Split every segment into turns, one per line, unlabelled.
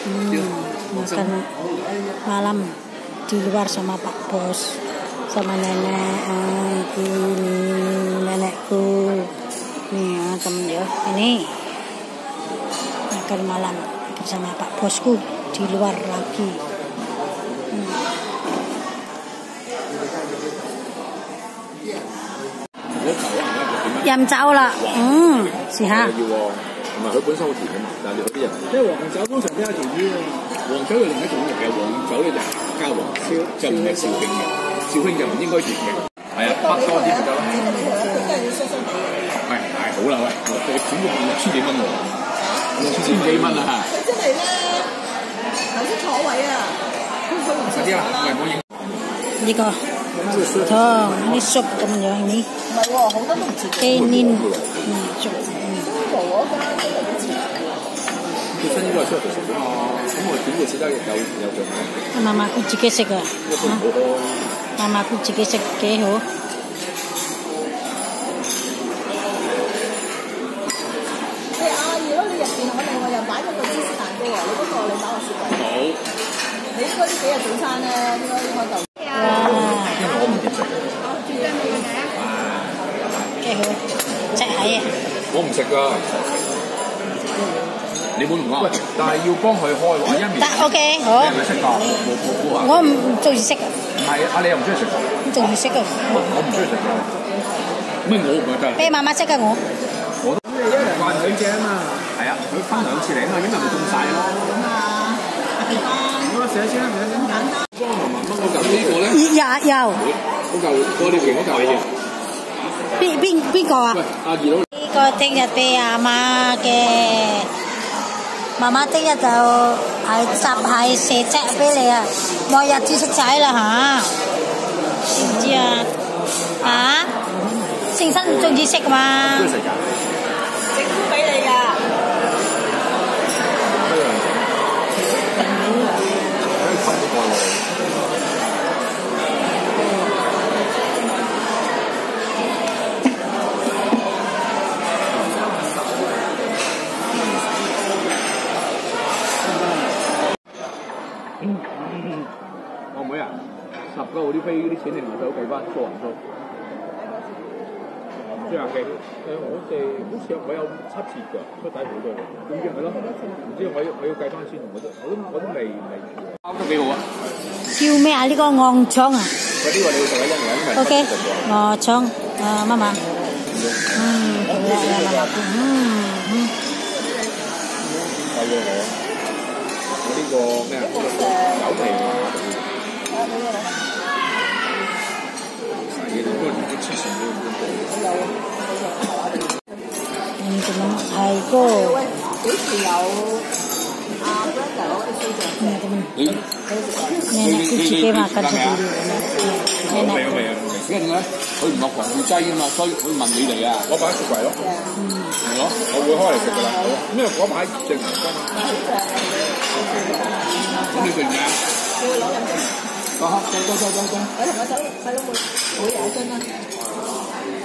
Makan malam di luar sama Pak Bos, sama nenek. Ini nenekku nih ya temen ya, ini makan malam bersama Pak Bosku di luar lagi.飲酒啦，試下。
同埋佢本身好甜嘅嘛，但係有啲人因為黃酒通常比較甜啲喎，黃酒有另一種嘅，黃酒咧就加黃燒，就唔係紹興嘅，紹興就唔應該甜嘅，係啊，北多啲就得啦。喂，係好啦，喂，佢整個6000幾蚊喎，6000幾蚊啊嚇！佢真係咧，頭先坐位啊，快啲啦，喂，唔好影。
呢個湯啲 soup 咁樣呢？
唔係喎，好多都唔似嘅。
雞黏
soup。
佢真應該係出嚟食㗎嘛，咁我點會食得有像？
媽媽佢自己食啊，媽媽佢自己食幾好。
如果你入邊我另外又擺咗個芝士蛋糕啊，你嗰個你擺落雪櫃。好。你應該呢幾日早餐咧，應該就。
因為我唔點食。
幾好，隻蟹啊！
我唔食㗎。你冇用啊？喂，但係要幫佢開喎，一面。得 OK， 好。你係咪識㗎？冇啊。
我唔中意食。
唔係啊，你又唔中意食㗎？
唔中意食㗎。
我唔中意食㗎。咩我唔得？
俾媽媽識㗎我。
我都。咁你一人慣2隻啊嘛。係啊，佢分2次嚟啊嘛，咁咪中晒咯。咁啊，好啦，寫先啦，咁簡單。幫我慢慢掹嗰嚿呢個咧。
有。
嗰嚿嗰條嗰嚿嘢。
邊個啊？
喂，阿二佬。
呢個聽日俾阿媽嘅。媽媽聽日就係射隻俾你啊！我日子食仔啦嚇，知唔知啊？啊？成身唔中意食嘛？
中意食㗎？
整菇俾你㗎。
我妹啊，10個嗰啲飛嗰啲錢，你唔使計翻數人數。張亞記，我哋好似我有7折㗎，出底好多㗎。點知係咯？唔知我要計翻先，我都未包得幾好啊！
叫咩啊？呢個昂腸啊？
嗰啲話你要食1人因為
OK， 昂腸媽媽。
係喎我呢個咩啊？狗皮啊！係嗰個連啲黐線都
係個。
幾時有阿 Brenda 攞啲書
nenek kucing makan sendiri. Nenek.
因為咧，佢唔落防腐劑啊嘛，所以佢問你哋啊，我擺喺雪櫃咯。係咯，我會開嚟食㗎啦。好啊，因為嗰排剩唔多。咁你食咩啊？叫佢攞飲先。走。你同我走，細佬每日1樽啦。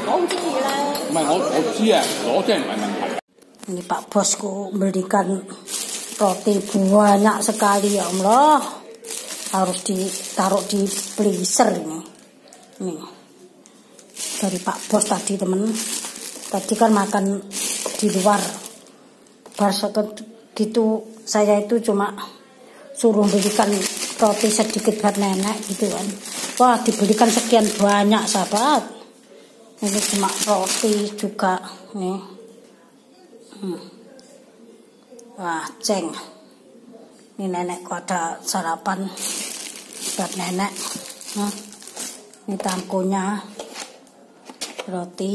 我好中意咧。唔係我知啊，攞真係唔係問題。
Ini Pak Bosku belikan roti banyak sekali ya Allah. Harus ditaruh di freezer ini. Nih. Dari Pak Bos tadi temen. Tadi kan makan di luar. Gitu saya itu cuma suruh belikan roti sedikit buat nenek gitu kan. Wah, dibelikan sekian banyak sahabat. Ini cuma roti juga nih. Wah, ceng. Ini nenekku ada sarapan buat nenek. Ini tangkonya roti.